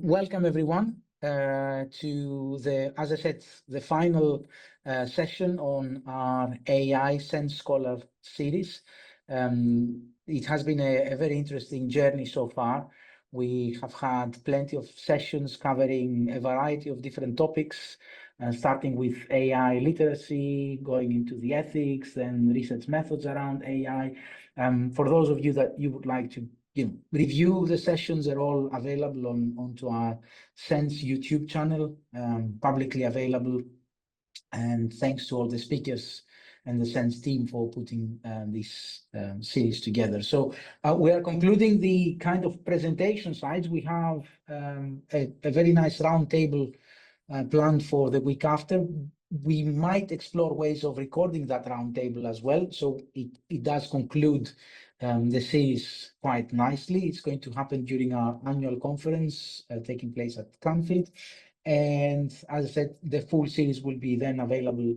Welcome everyone to as I said, the final session on our AI SENSS Scholar series. It has been a very interesting journey so far. We have had plenty of sessions covering a variety of different topics, starting with AI literacy, going into the ethics, then research methods around AI. For those of you that you would like to review the sessions, are all available onto our SENSS YouTube channel, publicly available. And thanks to all the speakers and the SENSS team for putting this series together. So we are concluding the kind of presentation slides. We have a very nice roundtable planned for the week after. We might explore ways of recording that roundtable as well. So it does conclude the series quite nicely. It's going to happen during our annual conference taking place at Canfield. And as I said, the full series will be then available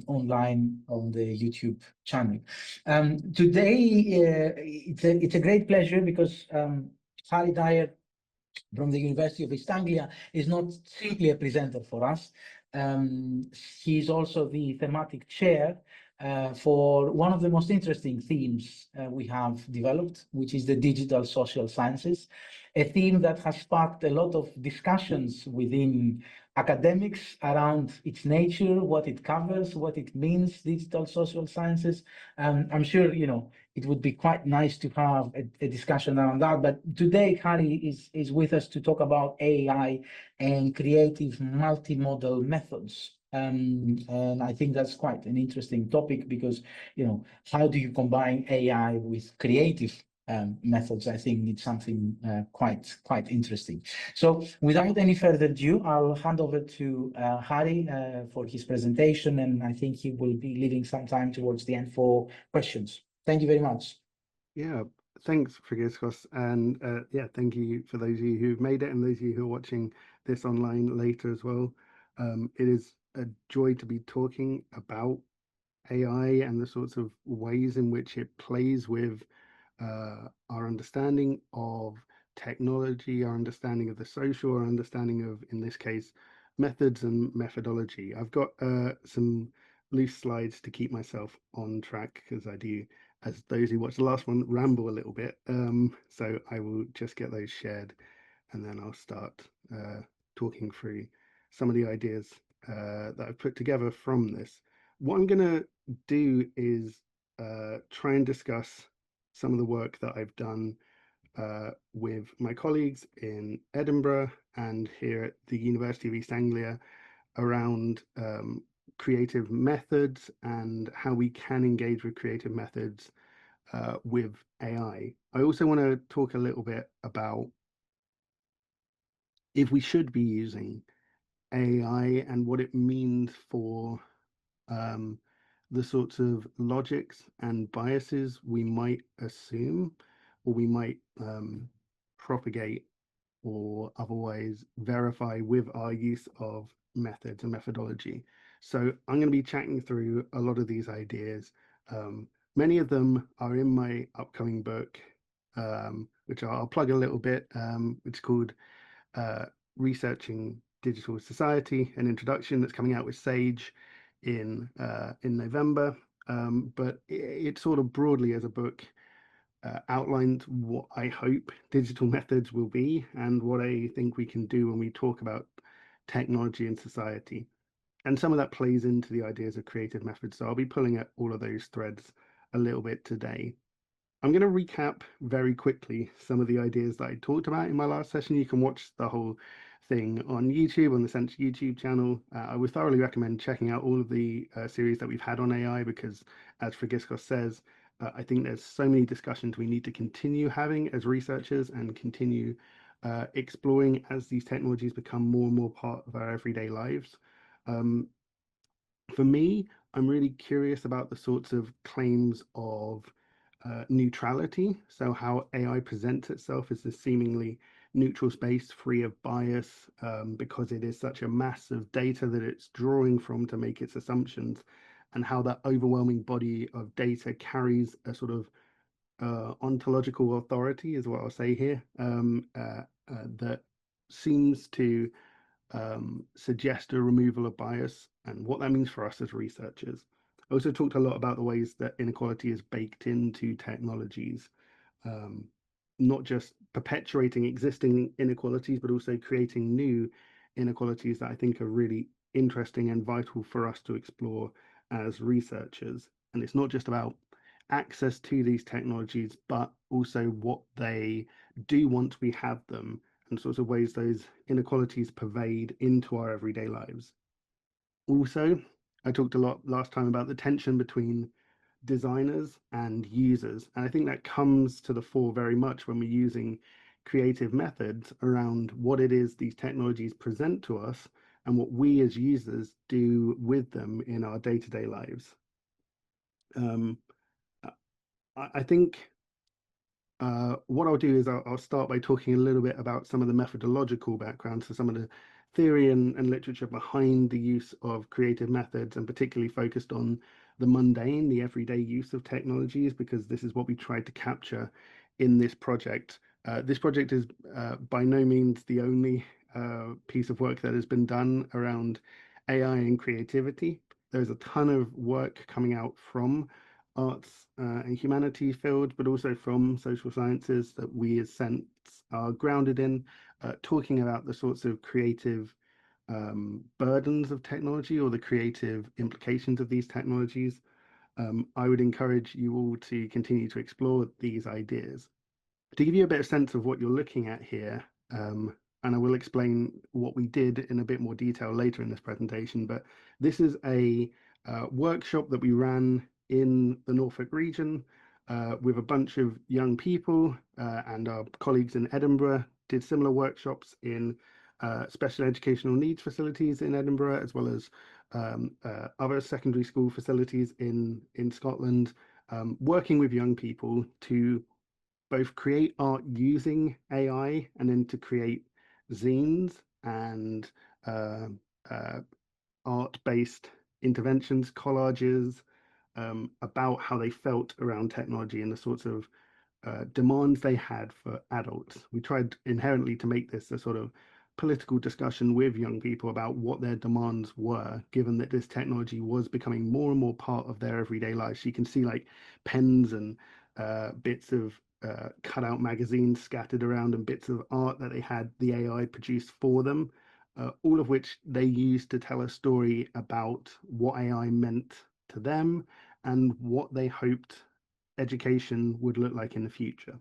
online on the YouTube channel. Today, it's a great pleasure because Harry Dyer from the University of East Anglia is not simply a presenter for us. He is also the thematic chair for one of the most interesting themes we have developed, which is the digital social sciences, a theme that has sparked a lot of discussions within academics around its nature, what it covers, what it means, digital social sciences. I'm sure, it would be quite nice to have a discussion around that. But today, Harry is with us to talk about AI and creative multimodal methods. And I think that's quite an interesting topic because, how do you combine AI with creative methods? I think it's something quite interesting. So without any further ado, I'll hand over to Harry for his presentation, and I think he will be leaving some time towards the end for questions. Thank you very much. Yeah, thanks, Frigiskos, and thank you for those of you who've made it and those of you who are watching this online later as well. It is a joy to be talking about AI and the sorts of ways in which it plays with our understanding of technology, our understanding of the social, our understanding of, in this case, methods and methodology. I've got some loose slides to keep myself on track because I do, as those who watched the last one, ramble a little bit. So I will just get those shared and then I'll start talking through some of the ideas that I've put together from this. What I'm going to do is try and discuss some of the work that I've done with my colleagues in Edinburgh and here at the University of East Anglia around creative methods and how we can engage with creative methods with AI. I also want to talk a little bit about if we should be using AI and what it means for the sorts of logics and biases we might assume or we might propagate or otherwise verify with our use of methods and methodology. So I'm going to be chatting through a lot of these ideas. Many of them are in my upcoming book, which I'll plug a little bit. It's called Researching Digital Society, an introduction that's coming out with Sage in November. But it sort of broadly as a book outlined what I hope digital methods will be and what I think we can do when we talk about technology and society. And some of that plays into the ideas of creative methods. So I'll be pulling at all of those threads a little bit today. I'm going to recap very quickly some of the ideas that I talked about in my last session. You can watch the whole thing on YouTube, on the SENSS YouTube channel. I would thoroughly recommend checking out all of the series that we've had on AI because, as Frigiskos says, I think there's so many discussions we need to continue having as researchers and continue exploring as these technologies become more and more part of our everyday lives. For me, I'm really curious about the sorts of claims of neutrality. So how AI presents itself as this seemingly neutral space free of bias because it is such a mass of data that it's drawing from to make its assumptions, and how that overwhelming body of data carries a sort of ontological authority is what I'll say here, that seems to suggest a removal of bias and what that means for us as researchers. I also talked a lot about the ways that inequality is baked into technologies, um, not just perpetuating existing inequalities, but also creating new inequalities that I think are really interesting and vital for us to explore as researchers. And it's not just about access to these technologies, but also what they do once we have them, and sorts of ways those inequalities pervade into our everyday lives. Also, I talked a lot last time about the tension between designers and users, and I think that comes to the fore very much when we're using creative methods around what it is these technologies present to us and what we as users do with them in our day-to-day lives. Um, I think what I'll do is I'll start by talking a little bit about some of the methodological background, so some of the theory and literature behind the use of creative methods, and particularly focused on the mundane, the everyday use of technologies, because this is what we tried to capture in this project. This project is by no means the only piece of work that has been done around AI and creativity. There's a ton of work coming out from arts and humanities field, but also from social sciences that we as SENSS are grounded in, talking about the sorts of creative burdens of technology or the creative implications of these technologies. I would encourage you all to continue to explore these ideas. To give you a bit of sense of what you're looking at here, and I will explain what we did in a bit more detail later in this presentation, but this is a workshop that we ran in the Norfolk region with a bunch of young people, and our colleagues in Edinburgh did similar workshops in special educational needs facilities in Edinburgh, as well as other secondary school facilities in Scotland, working with young people to both create art using AI and then to create zines and uh, uh, art-based interventions, collages, about how they felt around technology and the sorts of demands they had for adults. We tried inherently to make this a sort of political discussion with young people about what their demands were, given that this technology was becoming more and more part of their everyday lives. So you can see like pens and bits of cutout magazines scattered around and bits of art that they had the AI produced for them, all of which they used to tell a story about what AI meant to them and what they hoped education would look like in the future.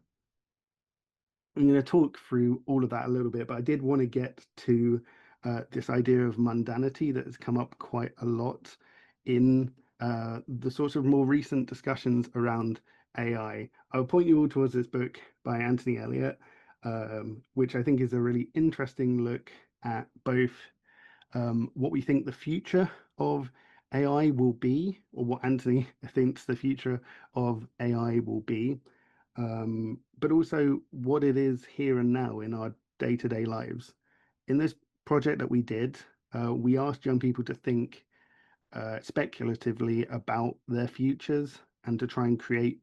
I'm going to talk through all of that a little bit, but I did want to get to this idea of mundanity that has come up quite a lot in the sorts of more recent discussions around AI. I'll point you all towards this book by Anthony Elliott, which I think is a really interesting look at both what we think the future of AI will be, or what Anthony thinks the future of AI will be, but also what it is here and now in our day-to-day lives. In this project that we did, we asked young people to think speculatively about their futures and to try and create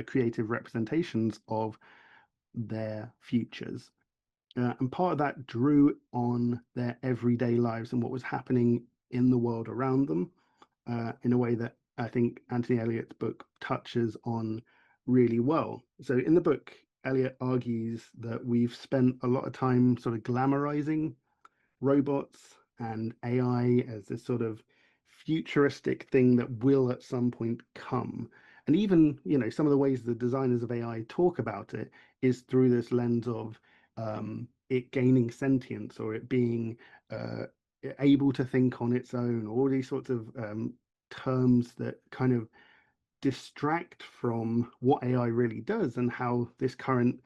creative representations of their futures. And part of that drew on their everyday lives and what was happening in the world around them, in a way that I think Anthony Elliott's book touches on really well. So in the book, Elliott argues that we've spent a lot of time sort of glamorizing robots and AI as this sort of futuristic thing that will at some point come. And even, some of the ways the designers of AI talk about it is through this lens of it gaining sentience or it being able to think on its own, all these sorts of terms that kind of distract from what AI really does and how this current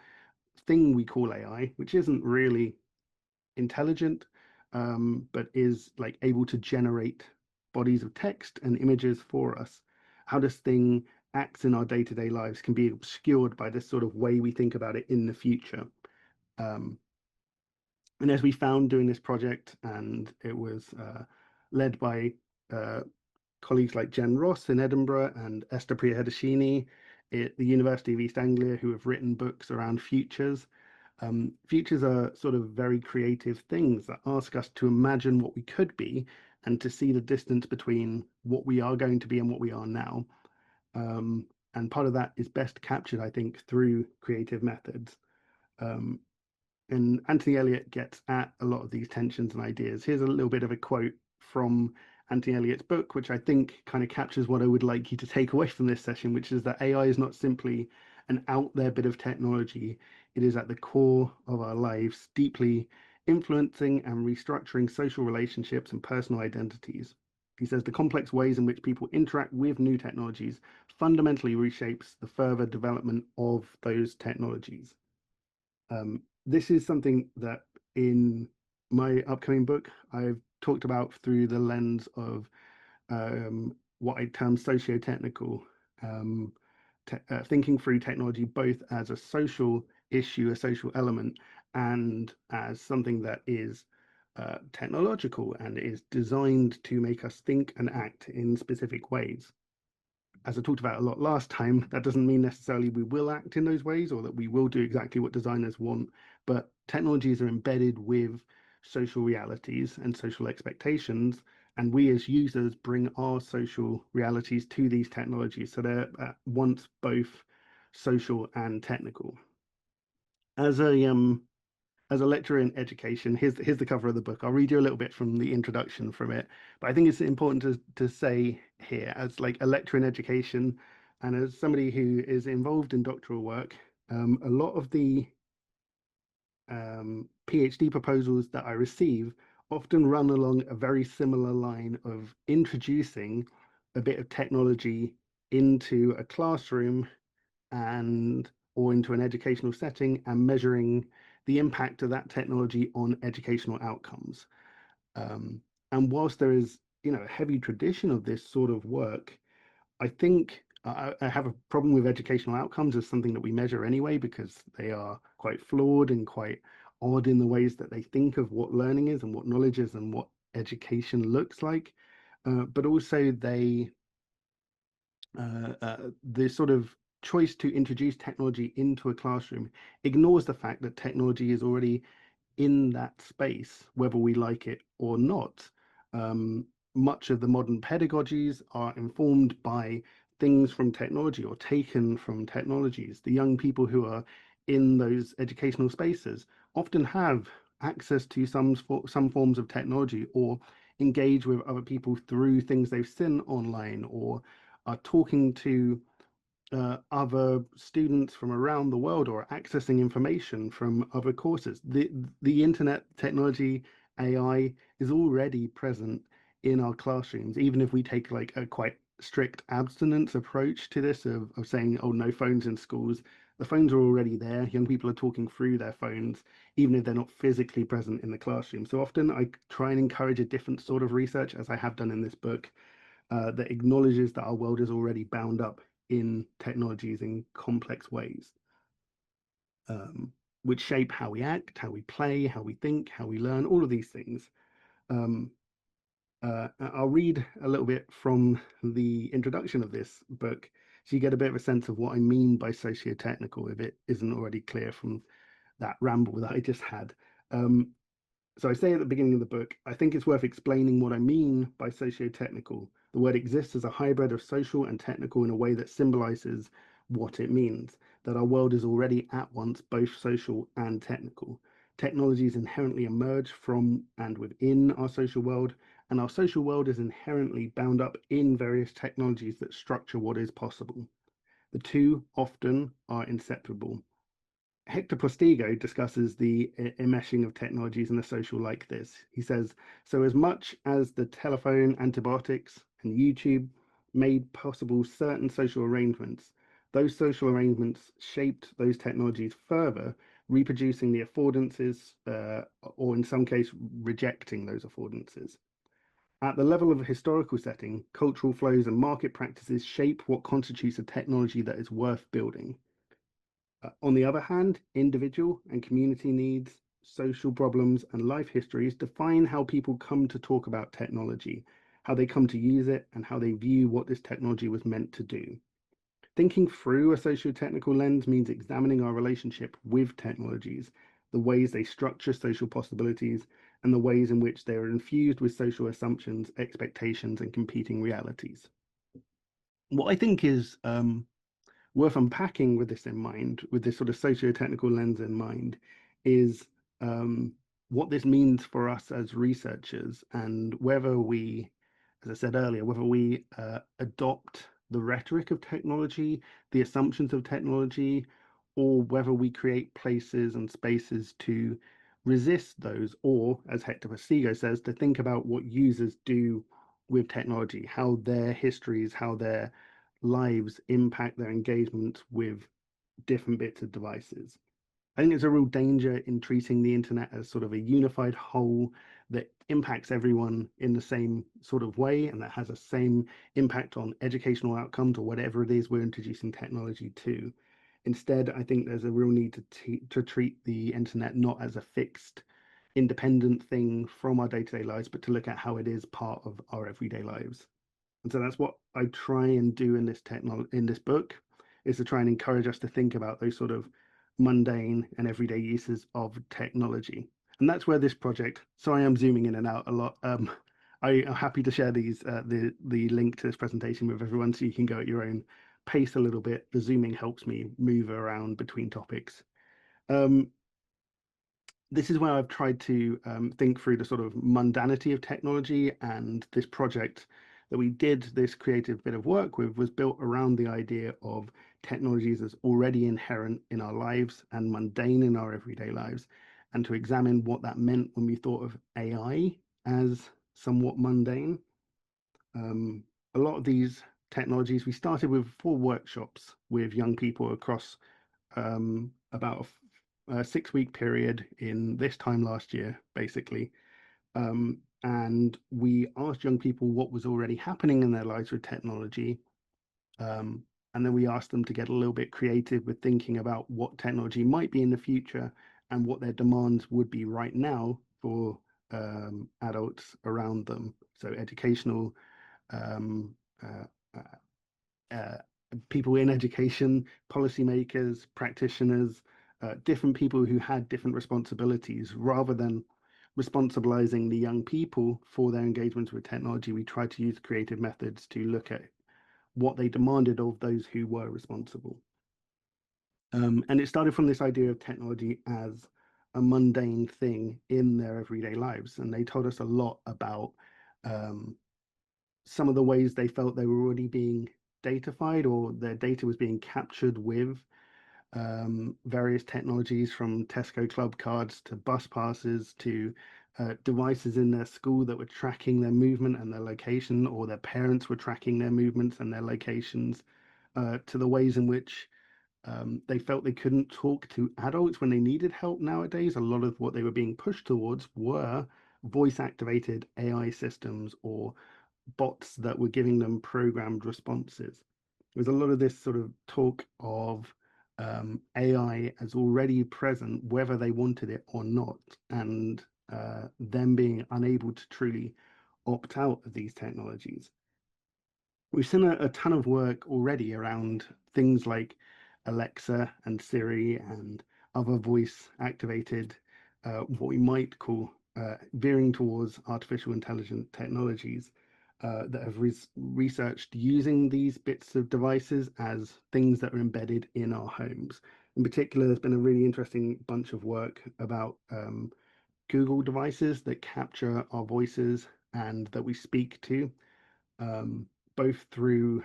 thing we call AI, which isn't really intelligent, but is like able to generate bodies of text and images for us. How this thing acts in our day-to-day lives can be obscured by this sort of way we think about it in the future. And as we found doing this project, and it was led by colleagues like Jen Ross in Edinburgh and Esther Priyadashini at the University of East Anglia, who have written books around futures. Futures are sort of very creative things that ask us to imagine what we could be and to see the distance between what we are going to be and what we are now. And part of that is best captured, I think, through creative methods. Um, and Anthony Elliot gets at a lot of these tensions and ideas. Here's a little bit of a quote from Anthony Elliot's book, which I think kind of captures what I would like you to take away from this session, which is that AI is not simply an out there bit of technology. It is at the core of our lives, deeply influencing and restructuring social relationships and personal identities. He says the complex ways in which people interact with new technologies fundamentally reshapes the further development of those technologies. This is something that in my upcoming book I've talked about through the lens of what I term socio-technical, thinking through technology both as a social issue, a social element, and as something that is technological and is designed to make us think and act in specific ways. As I talked about a lot last time, that doesn't mean necessarily we will act in those ways or that we will do exactly what designers want, but technologies are embedded with social realities and social expectations, and we as users bring our social realities to these technologies, so they're at once both social and technical. As a lecturer in education, here's the cover of the book. I'll read you a little bit from the introduction from it, but I think it's important to say here, as like a lecturer in education and as somebody who is involved in doctoral work, a lot of the PhD proposals that I receive often run along a very similar line of introducing a bit of technology into a classroom and or into an educational setting and measuring the impact of that technology on educational outcomes. And whilst there is, a heavy tradition of this sort of work, I think I have a problem with educational outcomes as something that we measure anyway, because they are quite flawed and quite odd in the ways that they think of what learning is and what knowledge is and what education looks like. But also the sort of choice to introduce technology into a classroom ignores the fact that technology is already in that space, whether we like it or not. Much of the modern pedagogies are informed by things from technology or taken from technologies. The young people who are in those educational spaces often have access to some forms of technology or engage with other people through things they've seen online or are talking to other students from around the world or accessing information from other courses. The internet, technology, AI is already present in our classrooms, even if we take like a quite strict abstinence approach to this of saying, oh, no phones in schools. The phones are already there. Young people are talking through their phones, even if they're not physically present in the classroom. So often I try and encourage a different sort of research, as I have done in this book, that acknowledges that our world is already bound up in technologies in complex ways, which shape how we act, how we play, how we think, how we learn, all of these things. I'll read a little bit from the introduction of this book so you get a bit of a sense of what I mean by socio-technical, if it isn't already clear from that ramble that I just had. So I say at the beginning of the book, I think it's worth explaining what I mean by socio-technical. The word exists as a hybrid of social and technical in a way that symbolizes what it means, that our world is already at once both social and technical. Technologies inherently emerge from and within our social world, and our social world is inherently bound up in various technologies that structure what is possible. The two often are inseparable. Hector Postigo discusses the enmeshing of technologies in the social like this. He says, so as much as the telephone, antibiotics, and YouTube made possible certain social arrangements, those social arrangements shaped those technologies further, reproducing the affordances, or in some case, rejecting those affordances. At the level of a historical setting, cultural flows and market practices shape what constitutes a technology that is worth building. On the other hand, individual and community needs, social problems, and life histories define how people come to talk about technology, how they come to use it, and how they view what this technology was meant to do. Thinking through a socio-technical lens means examining our relationship with technologies, the ways they structure social possibilities, and the ways in which they are infused with social assumptions, expectations, and competing realities. What I think is worth unpacking with this in mind, with this sort of socio-technical lens in mind, is what this means for us as researchers, and whether we, as I said earlier, whether we adopt the rhetoric of technology, the assumptions of technology, or whether we create places and spaces to resist those, or, as Hector Pasigo says, to think about what users do with technology, how their histories, how their lives impact their engagement with different bits of devices. I think there's a real danger in treating the internet as sort of a unified whole that impacts everyone in the same sort of way, and that has the same impact on educational outcomes or whatever it is we're introducing technology to. Instead, I think there's a real need to treat the internet not as a fixed, independent thing from our day-to-day lives, but to look at how it is part of our everyday lives. And so that's what I try and do in this book, is to try and encourage us to think about those sort of mundane and everyday uses of technology. And that's where this project, sorry I'm zooming in and out a lot. I am happy to share the link to this presentation with everyone so you can go at your own pace a little bit. The zooming helps me move around between topics. This is where I've tried to think through the sort of mundanity of technology, and this project that we did, this creative bit of work with, was built around the idea of technologies as already inherent in our lives and mundane in our everyday lives, and to examine what that meant when we thought of AI as somewhat mundane. A lot of these technologies, we started with 4 workshops with young people across about a 6-week period in this time last year, basically. And we asked young people what was already happening in their lives with technology. And then we asked them to get a little bit creative with thinking about what technology might be in the future and what their demands would be right now for adults around them. So educational, people in education, policymakers, practitioners, different people who had different responsibilities. Rather than responsibilizing the young people for their engagements with technology, we tried to use creative methods to look at what they demanded of those who were responsible. And it started from this idea of technology as a mundane thing in their everyday lives. And they told us a lot about some of the ways they felt they were already being datafied, or their data was being captured with various technologies, from Tesco club cards to bus passes to devices in their school that were tracking their movement and their location, or their parents were tracking their movements and their locations, to the ways in which they felt they couldn't talk to adults when they needed help nowadays. A lot of what they were being pushed towards were voice-activated AI systems or bots that were giving them programmed responses. There's a lot of this sort of talk of AI as already present, whether they wanted it or not, and them being unable to truly opt out of these technologies. We've seen a ton of work already around things like Alexa and Siri and other voice activated, what we might call veering towards artificial intelligence technologies that have researched using these bits of devices as things that are embedded in our homes. In particular, there's been a really interesting bunch of work about Google devices that capture our voices and that we speak to, both through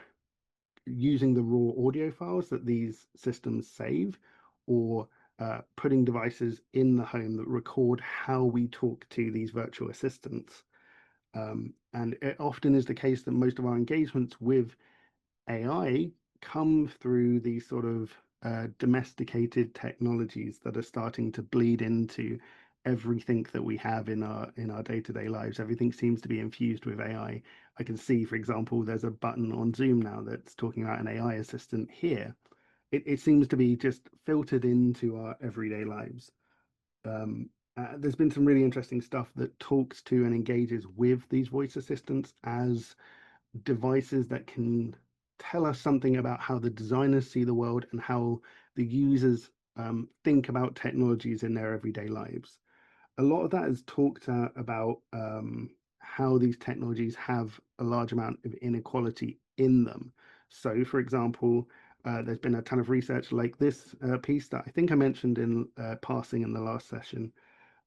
using the raw audio files that these systems save, or putting devices in the home that record how we talk to these virtual assistants. And it often is the case that most of our engagements with AI come through these sort of domesticated technologies that are starting to bleed into everything that we have in our day-to-day lives. Everything seems to be infused with AI. I can see, for example, there's a button on Zoom now that's talking about an AI assistant here. It seems to be just filtered into our everyday lives. There's been some really interesting stuff that talks to and engages with these voice assistants as devices that can tell us something about how the designers see the world and how the users think about technologies in their everyday lives. A lot of that is talked about how these technologies have a large amount of inequality in them. So, for example, there's been a ton of research like this piece that I think I mentioned in passing in the last session,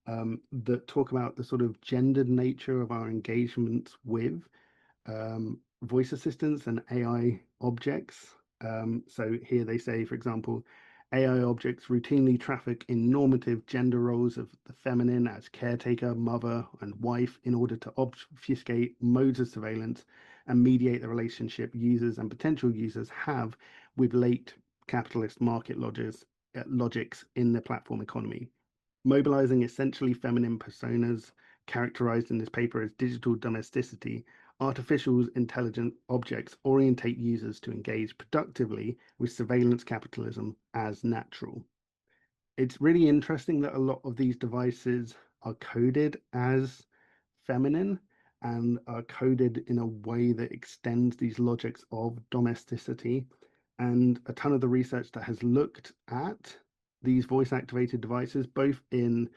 that talk about the sort of gendered nature of our engagements with voice assistants and AI objects. So here they say, for example, AI objects routinely traffic in normative gender roles of the feminine as caretaker, mother, and wife in order to obfuscate modes of surveillance and mediate the relationship users and potential users have with late capitalist market logics in the platform economy. Mobilizing essentially feminine personas characterized in this paper as digital domesticity, artificial intelligent objects orientate users to engage productively with surveillance capitalism as natural. It's really interesting that a lot of these devices are coded as feminine and are coded in a way that extends these logics of domesticity. And a ton of the research that has looked at these voice activated devices, both in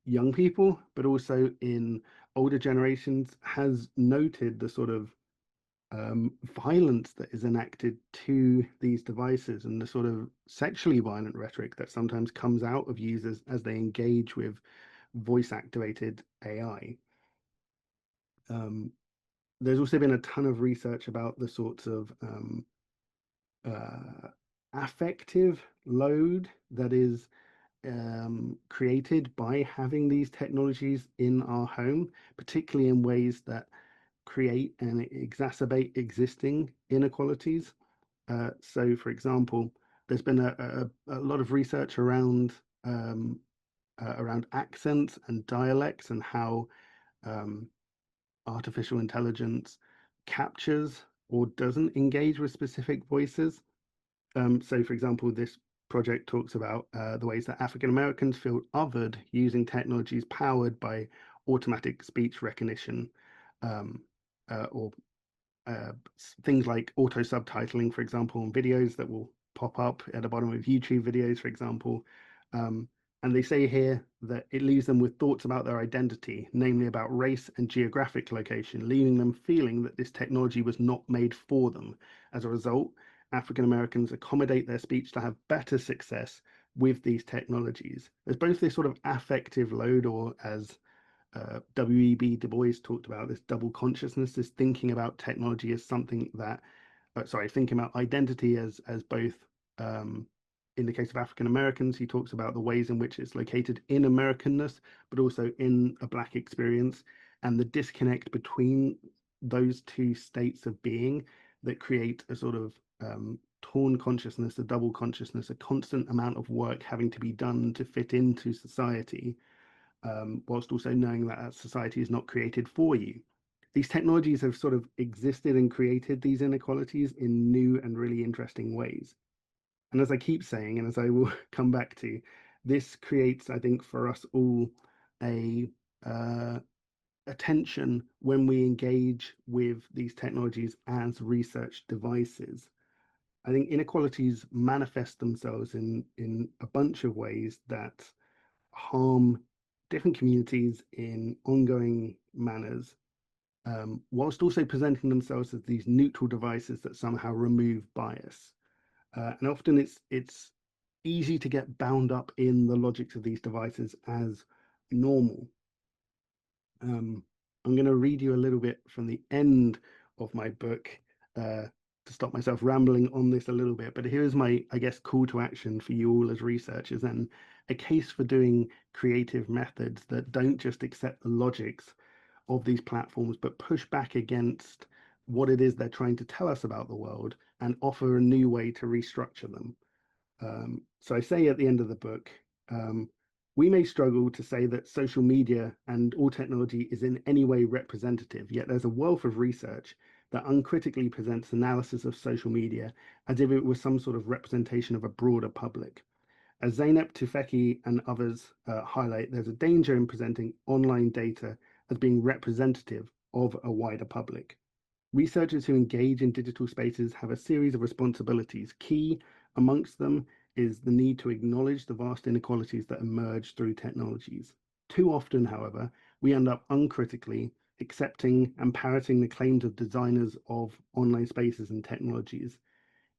young people, but also in older generations, has noted the sort of violence that is enacted to these devices and the sort of sexually violent rhetoric that sometimes comes out of users as they engage with voice activated AI. There's also been a ton of research about the sorts of affective load that is created by having these technologies in our home, particularly in ways that create and exacerbate existing inequalities. So, for example, there's been a lot of research around accents and dialects and how artificial intelligence captures or doesn't engage with specific voices. So, for example, this project talks about the ways that African Americans feel othered using technologies powered by automatic speech recognition, or things like auto subtitling, for example, on videos that will pop up at the bottom of YouTube videos, for example. And they say here that it leaves them with thoughts about their identity, namely about race and geographic location, leaving them feeling that this technology was not made for them. As a result, African Americans accommodate their speech to have better success with these technologies. There's both this sort of affective load, or as W.E.B. Du Bois talked about, this double consciousness, this thinking about technology as something that, thinking about identity as both, in the case of African Americans, he talks about the ways in which it's located in Americanness, but also in a Black experience, and the disconnect between those two states of being that create a sort of torn consciousness, a double consciousness, a constant amount of work having to be done to fit into society, whilst also knowing that society is not created for you. These technologies have sort of existed and created these inequalities in new and really interesting ways. And as I keep saying, and as I will come back to, this creates, I think, for us all a attention when we engage with these technologies as research devices. I think inequalities manifest themselves in a bunch of ways that harm different communities in ongoing manners, whilst also presenting themselves as these neutral devices that somehow remove bias. And often it's easy to get bound up in the logics of these devices as normal. I'm going to read you a little bit from the end of my book to stop myself rambling on this a little bit. But here's my, I guess, call to action for you all as researchers, and a case for doing creative methods that don't just accept the logics of these platforms, but push back against what it is they're trying to tell us about the world and offer a new way to restructure them. So I say at the end of the book, we may struggle to say that social media and all technology is in any way representative, yet there's a wealth of research that uncritically presents analysis of social media as if it was some sort of representation of a broader public. As Zeynep Tufekci and others highlight, there's a danger in presenting online data as being representative of a wider public. Researchers who engage in digital spaces have a series of responsibilities. Key amongst them is the need to acknowledge the vast inequalities that emerge through technologies. Too often, however, we end up uncritically accepting and parroting the claims of designers of online spaces and technologies.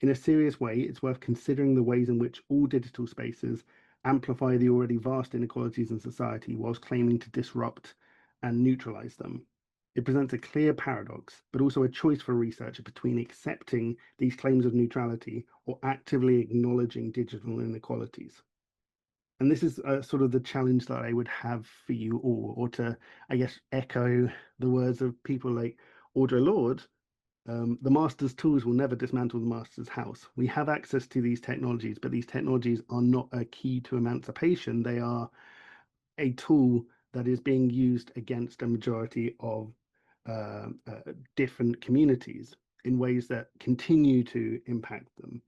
In a serious way, it's worth considering the ways in which all digital spaces amplify the already vast inequalities in society whilst claiming to disrupt and neutralize them. It presents a clear paradox, but also a choice for a researcher between accepting these claims of neutrality or actively acknowledging digital inequalities. And this is sort of the challenge that I would have for you all, or to, I guess, echo the words of people like Audre Lorde. The master's tools will never dismantle the master's house. We have access to these technologies, but these technologies are not a key to emancipation. They are a tool that is being used against a majority of different communities in ways that continue to impact them.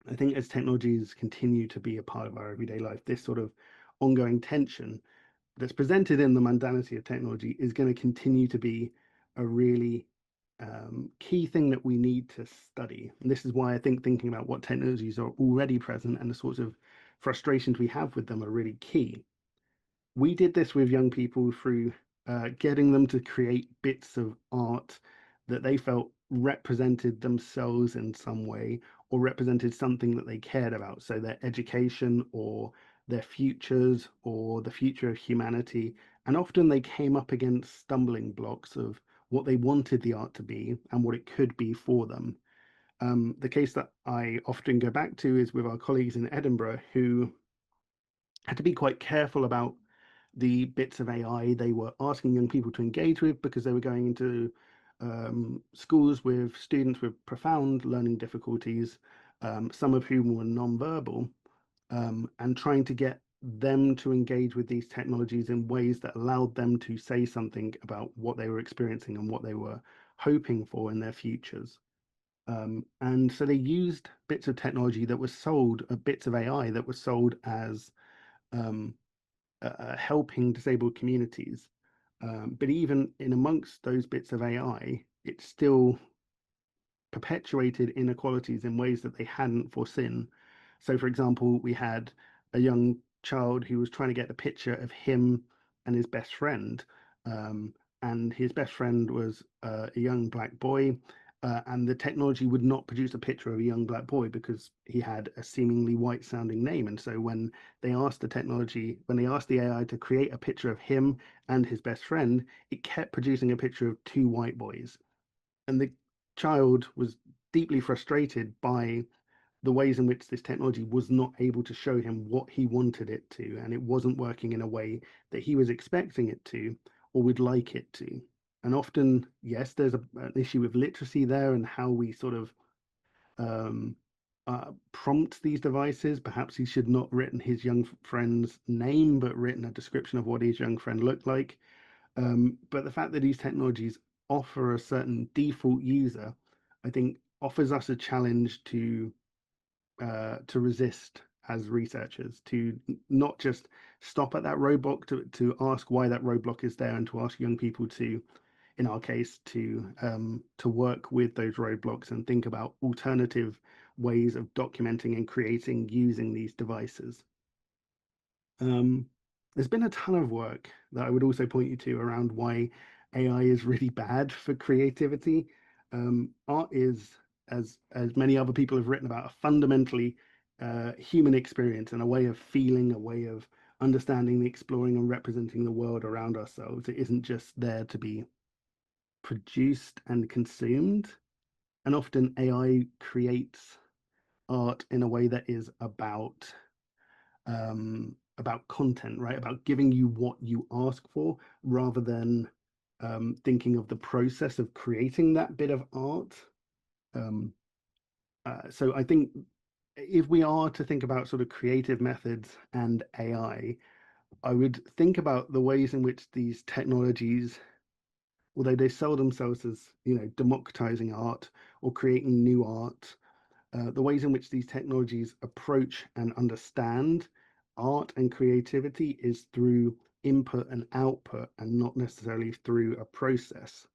I think as technologies continue to be a part of our everyday life, this sort of ongoing tension that's presented in the mundanity of technology is going to continue to be a really key thing that we need to study. And this is why I think thinking about what technologies are already present and the sorts of frustrations we have with them are really key. We did this with young people through getting them to create bits of art that they felt represented themselves in some way or represented something that they cared about. So their education or their futures or the future of humanity. And often they came up against stumbling blocks of what they wanted the art to be and what it could be for them. The case that I often go back to is with our colleagues in Edinburgh who had to be quite careful about the bits of AI they were asking young people to engage with because they were going into schools with students with profound learning difficulties, some of whom were nonverbal, and trying to get them to engage with these technologies in ways that allowed them to say something about what they were experiencing and what they were hoping for in their futures. And so they used bits of technology that was sold, bits of AI that was sold as um, helping disabled communities. But even in amongst those bits of AI, it still perpetuated inequalities in ways that they hadn't foreseen. So, for example, we had a young child who was trying to get a picture of him and his best friend. And his best friend was a young black boy. And the technology would not produce a picture of a young black boy because he had a seemingly white sounding name. And so when they asked the AI to create a picture of him and his best friend, it kept producing a picture of two white boys. And the child was deeply frustrated by the ways in which this technology was not able to show him what he wanted it to, and it wasn't working in a way that he was expecting it to or would like it to. And often, yes, there's an issue with literacy there and how we sort of um, prompt these devices. Perhaps he should not written his young friend's name, but written a description of what his young friend looked like. But the fact that these technologies offer a certain default user, I think, offers us a challenge to resist as researchers, to not just stop at that roadblock, to ask why that roadblock is there, and to ask young people to, in our case, to work with those roadblocks and think about alternative ways of documenting and creating using these devices. There's been a ton of work that I would also point you to around why AI is really bad for creativity. Art is, as many other people have written about, a fundamentally human experience and a way of feeling, a way of understanding, exploring, and representing the world around ourselves. It isn't just there to be produced and consumed. And often AI creates art in a way that is about content, right? About giving you what you ask for rather than thinking of the process of creating that bit of art. Um, so I think if we are to think about sort of creative methods and I would think about the ways in which these technologies, although they sell themselves as, democratizing art or creating new art, the ways in which these technologies approach and understand art and creativity is through input and output and not necessarily through a process.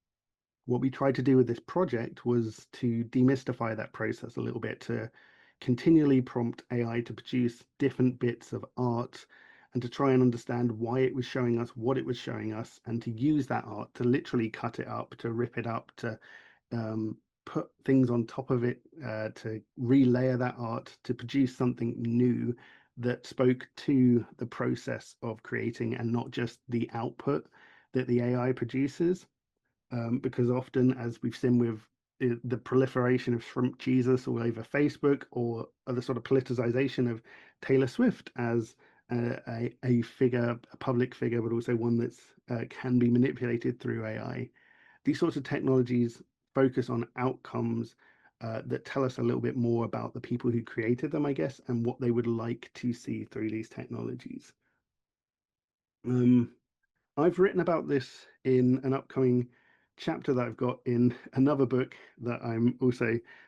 What we tried to do with this project was to demystify that process a little bit, to continually prompt AI to produce different bits of art and to try and understand why it was showing us what it was showing us, and to use that art to literally cut it up, to rip it up, to put things on top of it, to relayer that art to produce something new that spoke to the process of creating and not just the output that the AI produces. Because often, as we've seen with the proliferation of shrimp Jesus all over Facebook, or the sort of politicization of Taylor Swift as a figure, a public figure, but also one that's can be manipulated through AI. These sorts of technologies focus on outcomes that tell us a little bit more about the people who created them, I guess, and what they would like to see through these technologies. I've written about this in an upcoming chapter that I've got in another book that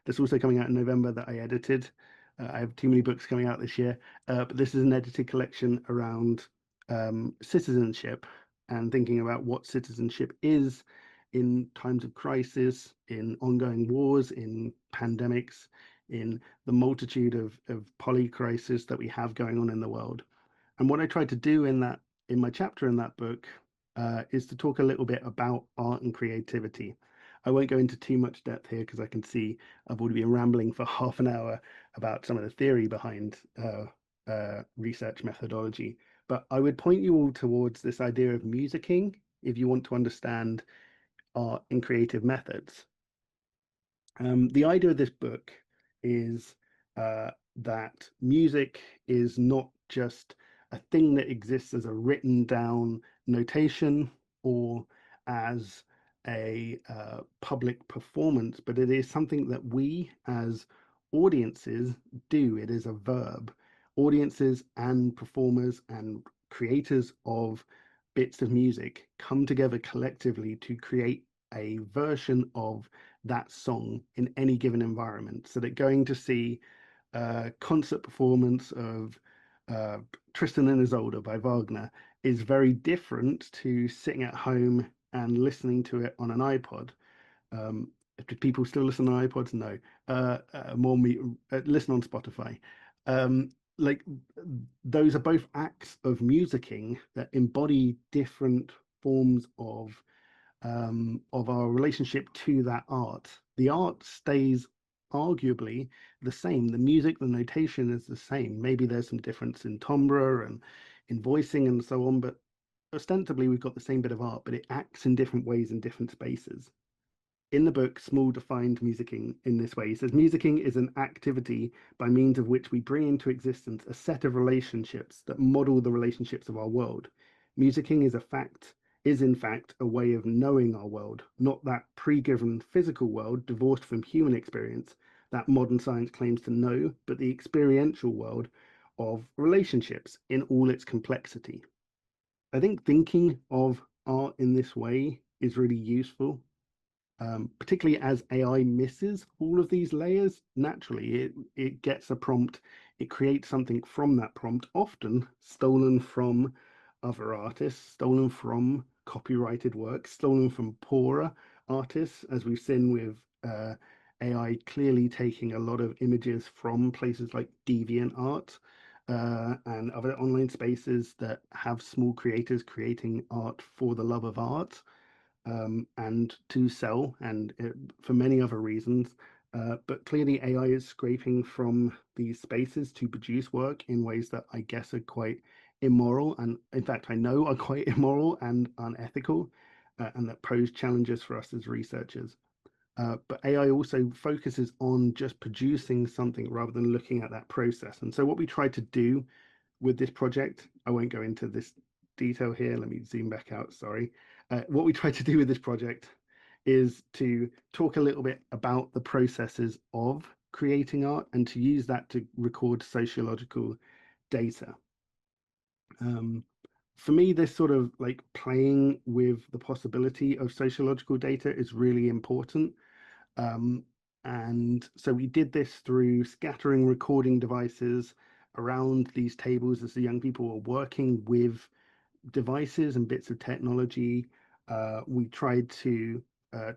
that's also coming out in November, that I edited. I have too many books coming out this year, but this is an edited collection around citizenship and thinking about what citizenship is in times of crisis, in ongoing wars, in pandemics, in the multitude of polycrisis that we have going on in the world. And what I tried to do in my chapter in that book is to talk a little bit about art and creativity. I won't go into too much depth here because I can see I've already been rambling for half an hour about some of the theory behind research methodology. But I would point you all towards this idea of musicking if you want to understand art and creative methods. The idea of this book is that music is not just a thing that exists as a written down notation or as a public performance, but it is something that we as audiences do. It is a verb. Audiences and performers and creators of bits of music come together collectively to create a version of that song in any given environment. So that going to see a concert performance of Tristan and Isolde by Wagner is very different to sitting at home and listening to it on an iPod. Do people still listen on iPods? No. Listen on Spotify. Like, those are both acts of musicking that embody different forms of our relationship to that art. The art stays arguably the same. The music, the notation is the same. Maybe there's some difference in timbre and in voicing and so on, but ostensibly we've got the same bit of art, but it acts in different ways in different spaces. In the book, Small defined musicking in this way. He says, musicking is an activity by means of which we bring into existence a set of relationships that model the relationships of our world. Musicking is in fact a way of knowing our world, not that pre-given physical world divorced from human experience that modern science claims to know, but the experiential world of relationships in all its complexity. I think thinking of art in this way is really useful. Particularly as AI misses all of these layers, naturally it gets a prompt, it creates something from that prompt, often stolen from other artists, stolen from copyrighted works, stolen from poorer artists, as we've seen with AI clearly taking a lot of images from places like DeviantArt and other online spaces that have small creators creating art for the love of art. And to sell, and for many other reasons. But clearly AI is scraping from these spaces to produce work in ways that I guess are quite immoral, and in fact I know are quite immoral and unethical, and that pose challenges for us as researchers. But AI also focuses on just producing something rather than looking at that process. And so what we try to do with this project, I won't go into this detail here. Let me zoom back out, sorry. What we try to do with this project is to talk a little bit about the processes of creating art and to use that to record sociological data. For me, this sort of like playing with the possibility of sociological data is really important. And so we did this through scattering recording devices around these tables as the young people were working with devices and bits of technology. We tried to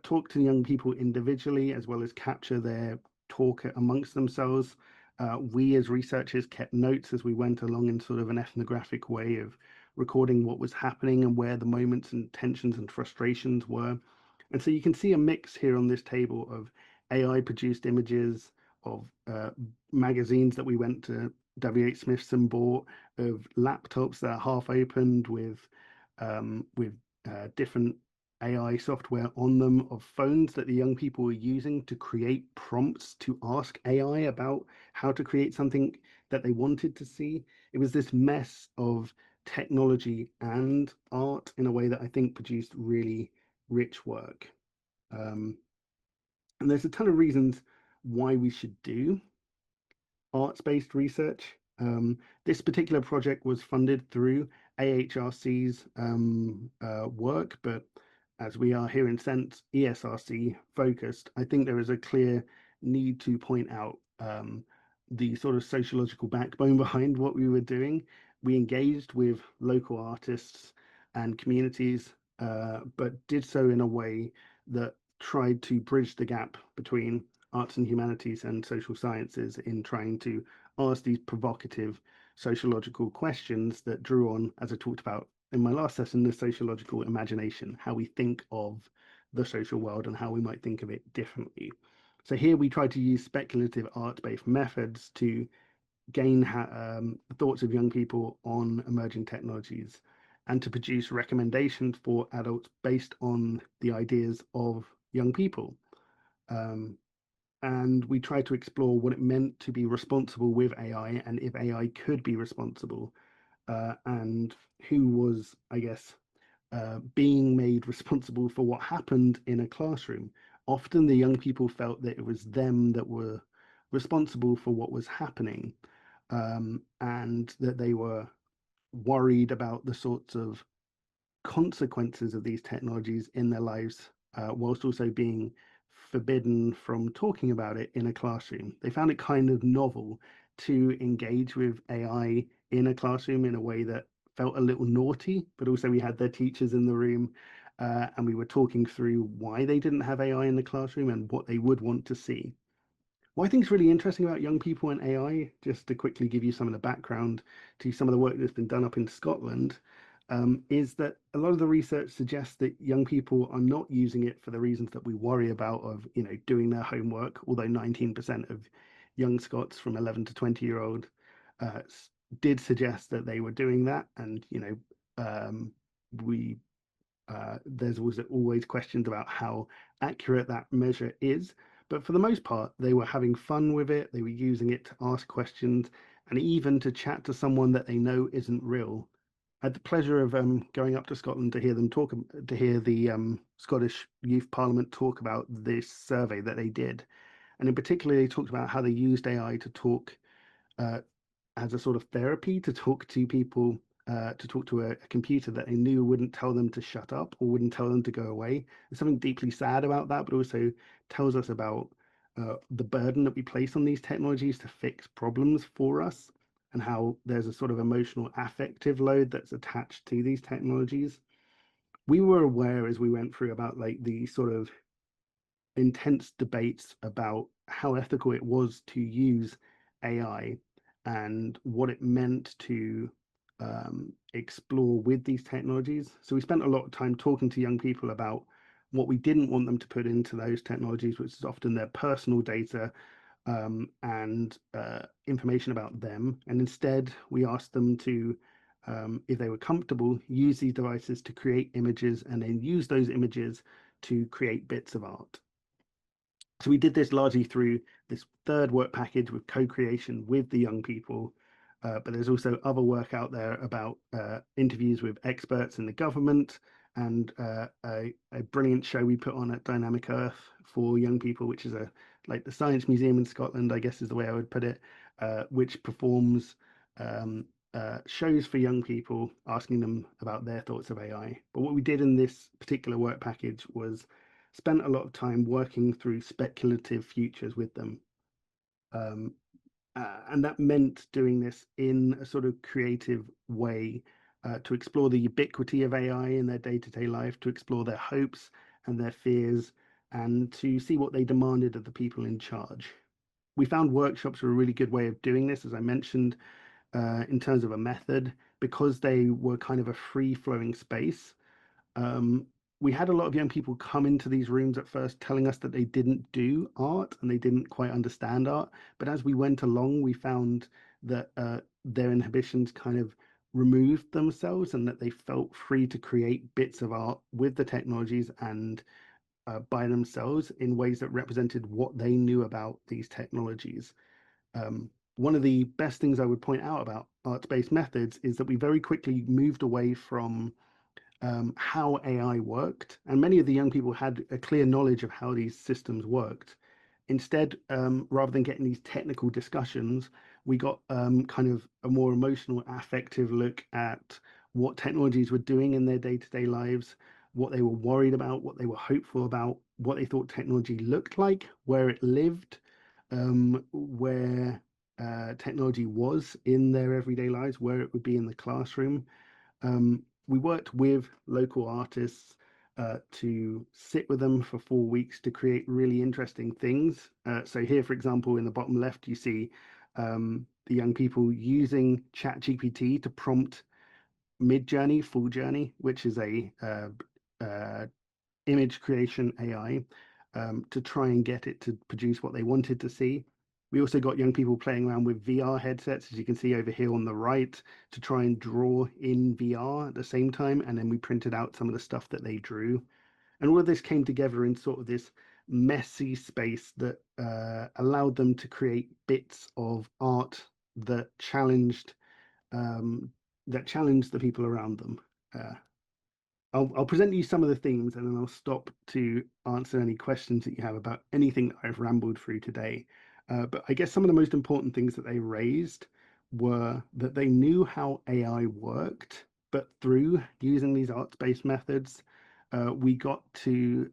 talk to young people individually as well as capture their talk amongst themselves We as researchers kept notes as we went along in sort of an ethnographic way of recording what was happening and where the moments and tensions and frustrations were. And so you can see a mix here on this table of AI produced images, of magazines that we went to W.H. Smithson bought, of laptops that are half opened with different AI software on them, of phones that the young people were using to create prompts to ask AI about how to create something that they wanted to see. It was this mess of technology and art in a way that I think produced really rich work. And there's a ton of reasons why we should do arts-based research. This particular project was funded through AHRC's work, but as we are here in SENSS ESRC focused, I think there is a clear need to point out the sort of sociological backbone behind what we were doing. We engaged with local artists and communities, but did so in a way that tried to bridge the gap between arts and humanities and social sciences in trying to ask these provocative sociological questions that drew on, as I talked about in my last session, the sociological imagination, how we think of the social world and how we might think of it differently. So here we try to use speculative art-based methods to gain thoughts of young people on emerging technologies and to produce recommendations for adults based on the ideas of young people. And we try to explore what it meant to be responsible with AI and if AI could be responsible, and who was, I guess, being made responsible for what happened in a classroom. Often the young people felt that it was them that were responsible for what was happening, and that they were worried about the sorts of consequences of these technologies in their lives, whilst also being forbidden from talking about it in a classroom. They found it kind of novel to engage with AI in a classroom in a way that felt a little naughty, but also we had their teachers in the room, and we were talking through why they didn't have AI in the classroom and what they would want to see. What I think is really interesting about young people and AI, just to quickly give you some of the background to some of the work that's been done up in Scotland, is that a lot of the research suggests that young people are not using it for the reasons that we worry about of, doing their homework, although 19% of young Scots from 11 to 20-year-old did suggest that they were doing that. And, we there's always questions about how accurate that measure is. But for the most part, they were having fun with it. They were using it to ask questions and even to chat to someone that they know isn't real. I had the pleasure of going up to Scotland to hear them talk, to hear the Scottish Youth Parliament talk about this survey that they did. And in particular, they talked about how they used AI to talk as a sort of therapy, to talk to people, to talk to a computer that they knew wouldn't tell them to shut up or wouldn't tell them to go away. There's something deeply sad about that, but also tells us about the burden that we place on these technologies to fix problems for us, and how there's a sort of emotional affective load that's attached to these technologies. We were aware as we went through about like the sort of intense debates about how ethical it was to use AI and what it meant to explore with these technologies. So we spent a lot of time talking to young people about what we didn't want them to put into those technologies, which is often their personal data, and information about them. And instead, we asked them to, if they were comfortable, use these devices to create images and then use those images to create bits of art. So we did this largely through this third work package with co-creation with the young people. But there's also other work out there about interviews with experts in the government, and a brilliant show we put on at Dynamic Earth for young people, which is like the Science Museum in Scotland, I guess is the way I would put it, which performs shows for young people, asking them about their thoughts of AI. But what we did in this particular work package was spent a lot of time working through speculative futures with them. And that meant doing this in a sort of creative way, to explore the ubiquity of AI in their day-to-day life, to explore their hopes and their fears, and to see what they demanded of the people in charge. We found workshops were a really good way of doing this, as I mentioned, in terms of a method, because they were kind of a free-flowing space. We had a lot of young people come into these rooms at first telling us that they didn't do art and they didn't quite understand art. But as we went along, we found that their inhibitions kind of removed themselves and that they felt free to create bits of art with the technologies and by themselves in ways that represented what they knew about these technologies. One of the best things I would point out about art-based methods is that we very quickly moved away from how AI worked, and many of the young people had a clear knowledge of how these systems worked. Instead, rather than getting these technical discussions, we got kind of a more emotional, affective look at what technologies were doing in their day-to-day lives, what they were worried about, what they were hopeful about, what they thought technology looked like, where it lived, where technology was in their everyday lives, where it would be in the classroom. We worked with local artists to sit with them for 4 weeks to create really interesting things. So here, for example, in the bottom left, you see the young people using ChatGPT to prompt Mid-Journey, Full Journey, which is a image creation AI, to try and get it to produce what they wanted to see. We also got young people playing around with VR headsets, as you can see over here on the right, to try and draw in VR at the same time. And then we printed out some of the stuff that they drew. And all of this came together in sort of this messy space that allowed them to create bits of art that challenged the people around them. I'll present you some of the themes and then I'll stop to answer any questions that you have about anything that I've rambled through today. But I guess some of the most important things that they raised were that they knew how AI worked, but through using these arts-based methods, we got to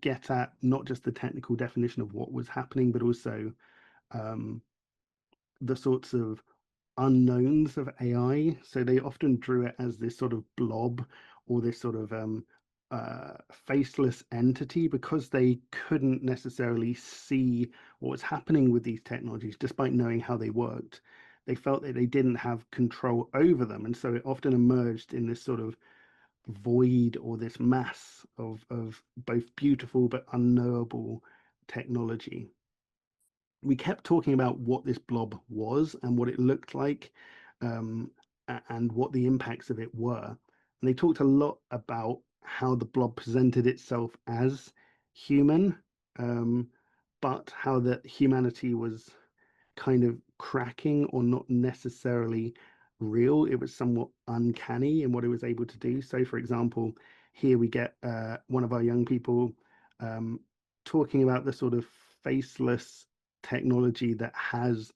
get at not just the technical definition of what was happening, but also the sorts of unknowns of AI. So they often drew it as this sort of blob or this sort of faceless entity because they couldn't necessarily see what was happening with these technologies, despite knowing how they worked. They felt that they didn't have control over them. And so it often emerged in this sort of void or this mass of both beautiful but unknowable technology. We kept talking about what this blob was and what it looked like, and what the impacts of it were. And they talked a lot about how the blob presented itself as human, but how that humanity was kind of cracking or not necessarily real. It was somewhat uncanny in what it was able to do. So, for example, here we get one of our young people talking about the sort of faceless technology that has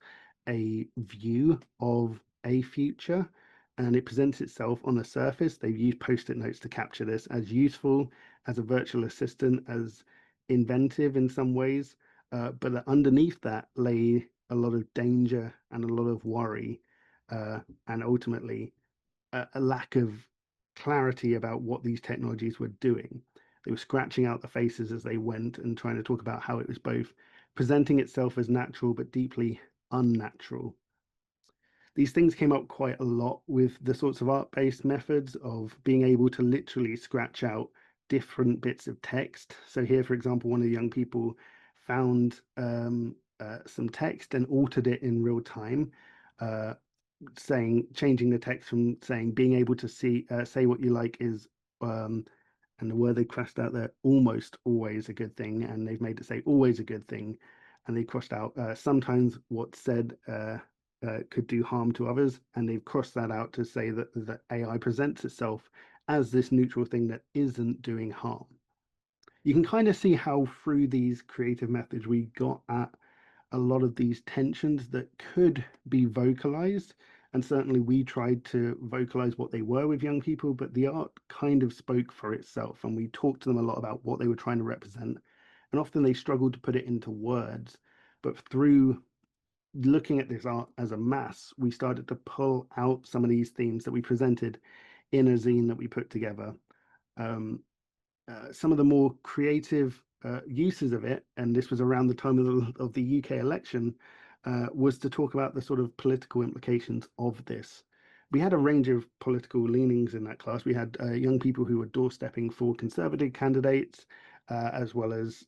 a view of a future and it presents itself on the surface. They've used post-it notes to capture this as useful, as a virtual assistant, as inventive in some ways. But underneath that lay a lot of danger and a lot of worry, and ultimately a lack of clarity about what these technologies were doing. They were scratching out the faces as they went and trying to talk about how it was both presenting itself as natural but deeply unnatural. These things came up quite a lot with the sorts of art-based methods of being able to literally scratch out different bits of text. So here, for example, one of the young people found some text and altered it in real time, changing the text from saying being able to say what you like is and the word they crossed out there, almost always a good thing, and they've made it say always a good thing, and they crossed out sometimes what's said could do harm to others, and they've crossed that out to say that the AI presents itself as this neutral thing that isn't doing harm. You can kind of see how through these creative methods we got at a lot of these tensions that could be vocalized. And certainly we tried to vocalize what they were with young people, but the art kind of spoke for itself. And we talked to them a lot about what they were trying to represent. And often they struggled to put it into words. But through looking at this art as a mass, we started to pull out some of these themes that we presented in a zine that we put together. Some of the more creative uses of it, and this was around the time of the UK election, was to talk about the sort of political implications of this. We had a range of political leanings in that class. We had young people who were doorstepping for Conservative candidates, as well as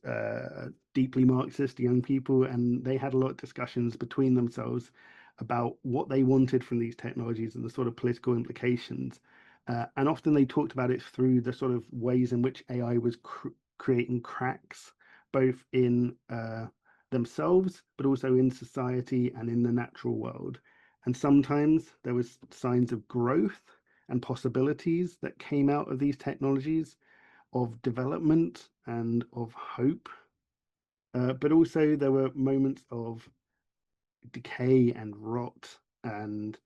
deeply Marxist young people, and they had a lot of discussions between themselves about what they wanted from these technologies and the sort of political implications. And often they talked about it through the sort of ways in which AI was creating cracks, both in themselves, but also in society and in the natural world. And sometimes there was signs of growth and possibilities that came out of these technologies, of development and of hope. But also there were moments of decay and rot and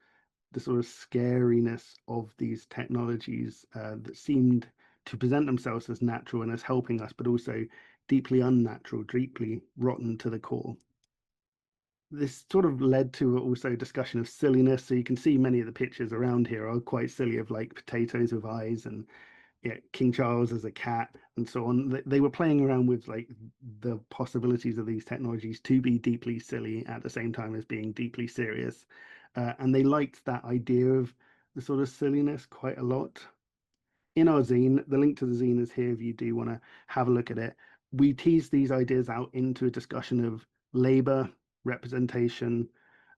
the sort of scariness of these technologies that seemed to present themselves as natural and as helping us, but also deeply unnatural, deeply rotten to the core. This sort of led to also a discussion of silliness. So you can see many of the pictures around here are quite silly, of like potatoes with eyes and King Charles as a cat and so on. They were playing around with like the possibilities of these technologies to be deeply silly at the same time as being deeply serious. And they liked that idea of the sort of silliness quite a lot. In our zine, the link to the zine is here if you do want to have a look at it. We tease these ideas out into a discussion of labor, representation,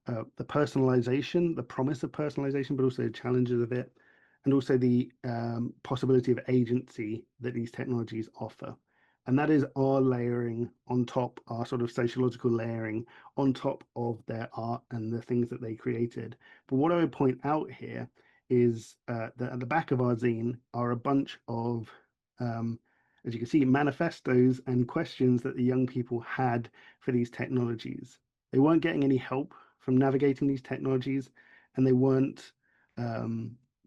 the personalization, the promise of personalization, but also the challenges of it, and also the possibility of agency that these technologies offer. And that is our layering on top, our sort of sociological layering on top of their art and the things that they created. But what I would point out here is that at the back of our zine are a bunch of, as you can see, manifestos and questions that the young people had for these technologies. They weren't getting any help from navigating these technologies, and they weren't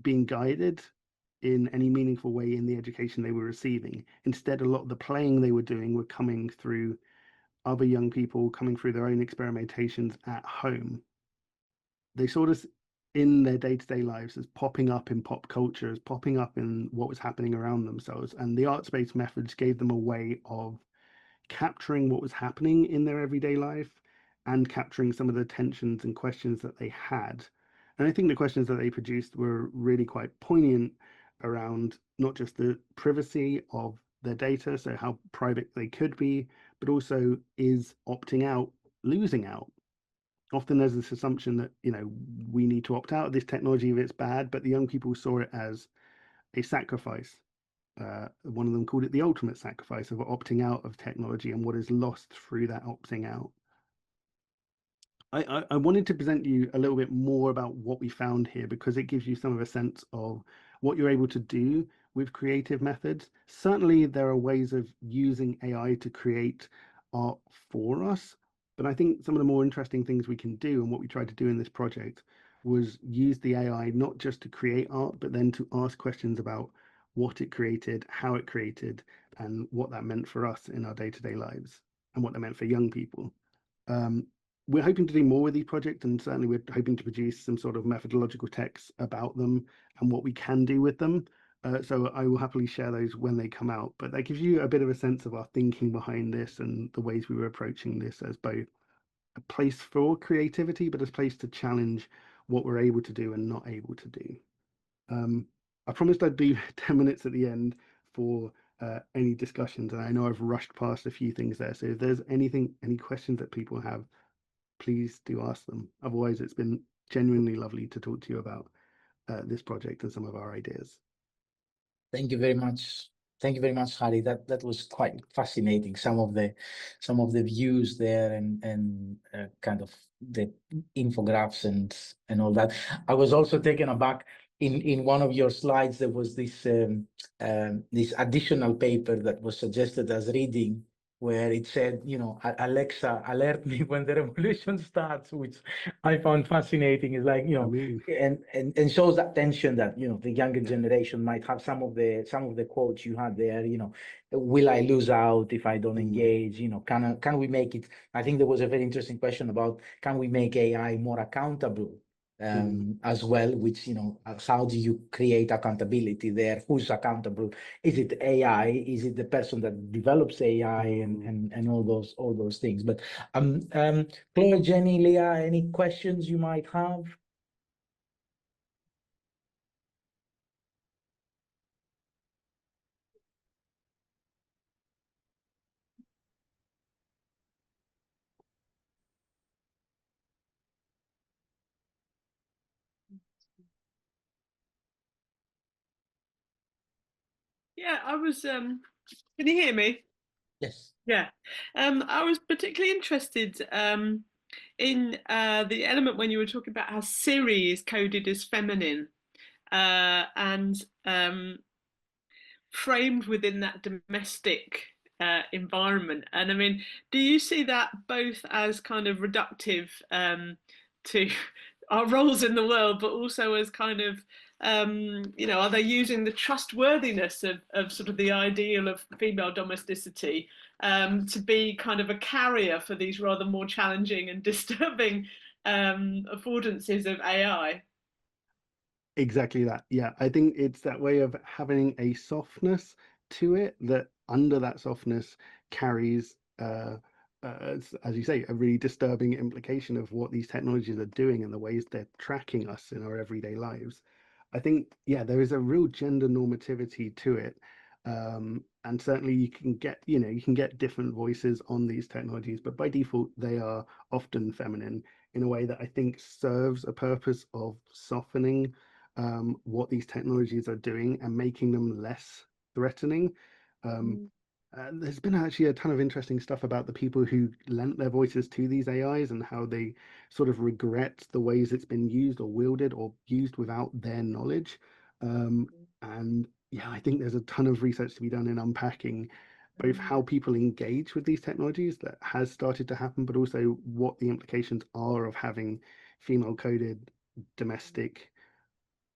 being guided in any meaningful way in the education they were receiving. Instead, a lot of the playing they were doing were coming through other young people, coming through their own experimentations at home. They saw this in their day-to-day lives as popping up in pop culture, as popping up in what was happening around themselves. And the arts-based methods gave them a way of capturing what was happening in their everyday life and capturing some of the tensions and questions that they had. And I think the questions that they produced were really quite poignant around not just the privacy of their data, so how private they could be, but also, is opting out losing out? Often there's this assumption that, we need to opt out of this technology if it's bad, but the young people saw it as a sacrifice. One of them called it the ultimate sacrifice of opting out of technology and what is lost through that opting out. I wanted to present you a little bit more about what we found here, because it gives you some of a sense of what you're able to do with creative methods. Certainly there are ways of using AI to create art for us, but I think some of the more interesting things we can do, and what we tried to do in this project, was use the AI not just to create art, but then to ask questions about what it created, how it created, and what that meant for us in our day-to-day lives, and what that meant for young people. We're hoping to do more with these projects, and certainly we're hoping to produce some sort of methodological texts about them and what we can do with them. So I will happily share those when they come out, but that gives you a bit of a sense of our thinking behind this and the ways we were approaching this as both a place for creativity, but as a place to challenge what we're able to do and not able to do. I promised I'd be 10 minutes at the end for any discussions, and I know I've rushed past a few things there. So if there's any questions that people have, please do ask them. Otherwise, it's been genuinely lovely to talk to you about this project and some of our ideas. Thank you very much. Thank you very much, Harry. That was quite fascinating. Some of the views there and kind of the infographics and all that. I was also taken aback. In one of your slides, there was this additional paper that was suggested as reading, where it said, Alexa, alert me when the revolution starts, which I found fascinating. It's like, and shows that tension that, the younger generation might have. Some of the quotes you had there, will I lose out if I don't engage? Can we make it? I think there was a very interesting question about, can we make AI more accountable as well, which, how do you create accountability there? Who's accountable? Is it AI? Is it the person that develops AI and all those things? But Chloe, Jenny, Leah, any questions you might have? Yeah, I was. Can you hear me? Yes. Yeah. I was particularly interested in the element when you were talking about how Siri is coded as feminine and framed within that domestic environment. And I mean, do you see that both as kind of reductive to our roles in the world, but also as kind of, are they using the trustworthiness of sort of the ideal of female domesticity to be kind of a carrier for these rather more challenging and disturbing affordances of AI? Exactly that. Yeah, I think it's that way of having a softness to it that under that softness carries, as you say, a really disturbing implication of what these technologies are doing and the ways they're tracking us in our everyday lives. I think, yeah, there is a real gender normativity to it. And certainly you can get different voices on these technologies, but by default, they are often feminine in a way that I think serves a purpose of softening what these technologies are doing and making them less threatening. There's been actually a ton of interesting stuff about the people who lent their voices to these AIs and how they sort of regret the ways it's been used or wielded or used without their knowledge. And yeah, I think there's a ton of research to be done in unpacking both how people engage with these technologies that has started to happen, but also what the implications are of having female coded domestic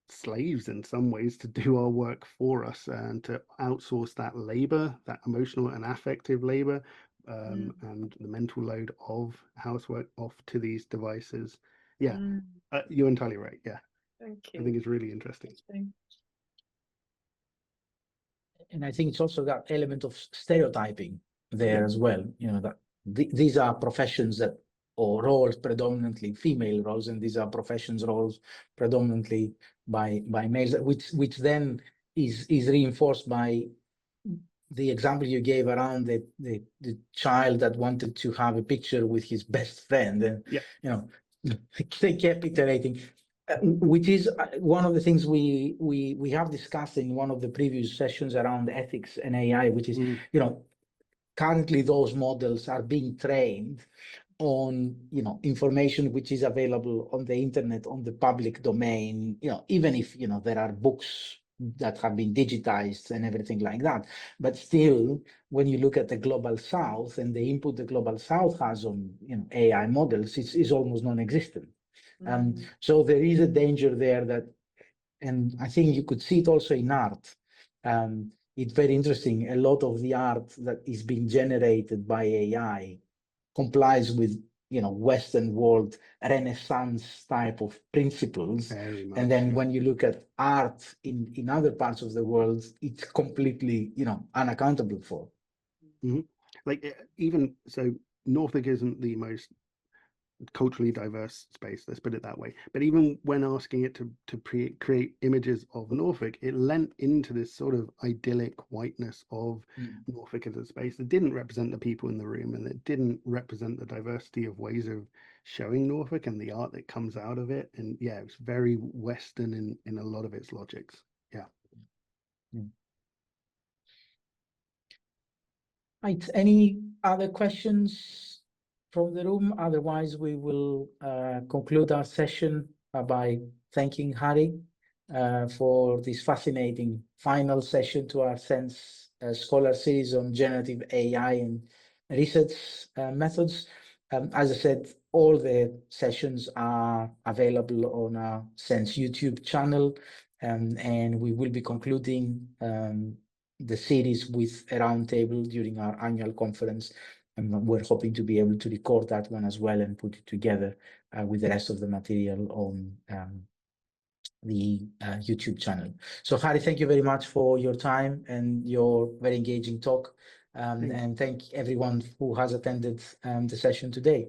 slaves in some ways to do our work for us and to outsource that labor, that emotional and affective labor, and the mental load of housework off to these devices. Yeah, you're entirely right. Yeah, Thank I think you. it's really interesting. And I think it's also that element of stereotyping there as well, that these are professions that, or roles predominantly female roles, and these are professions roles predominantly by males, which then is reinforced by the example you gave around the child that wanted to have a picture with his best friend, and they kept iterating, which is one of the things we have discussed in one of the previous sessions around ethics and AI, which is currently those models are being trained on information which is available on the internet, on the public domain, even if there are books that have been digitized and everything like that, but still when you look at the global south and the input the global south has on AI models, is almost non-existent. So there is a danger there that, and I think you could see it also in art. It's very interesting. A lot of the art that is being generated by AI complies with Western world Renaissance type of principles. Very much, And then when you look at art in other parts of the world, it's completely unaccountable for. Like even so, Norfolk isn't the most culturally diverse space, let's put it that way, but even when asking it to create images of Norfolk, it lent into this sort of idyllic whiteness of Norfolk as a space that didn't represent the people in the room, and it didn't represent the diversity of ways of showing Norfolk and the art that comes out of it. And yeah, it's very Western in a lot of its logics. Yeah. Right. Any other questions from the room? Otherwise, we will conclude our session by thanking Harry for this fascinating final session to our SENSS Scholar Series on generative AI and research methods. As I said, all the sessions are available on our SENSS YouTube channel, and we will be concluding the series with a roundtable during our annual conference And we're hoping to be able to record that one as well and put it together with the rest of the material on the YouTube channel. So Harry, thank you very much for your time and your very engaging talk. And thank everyone who has attended the session today.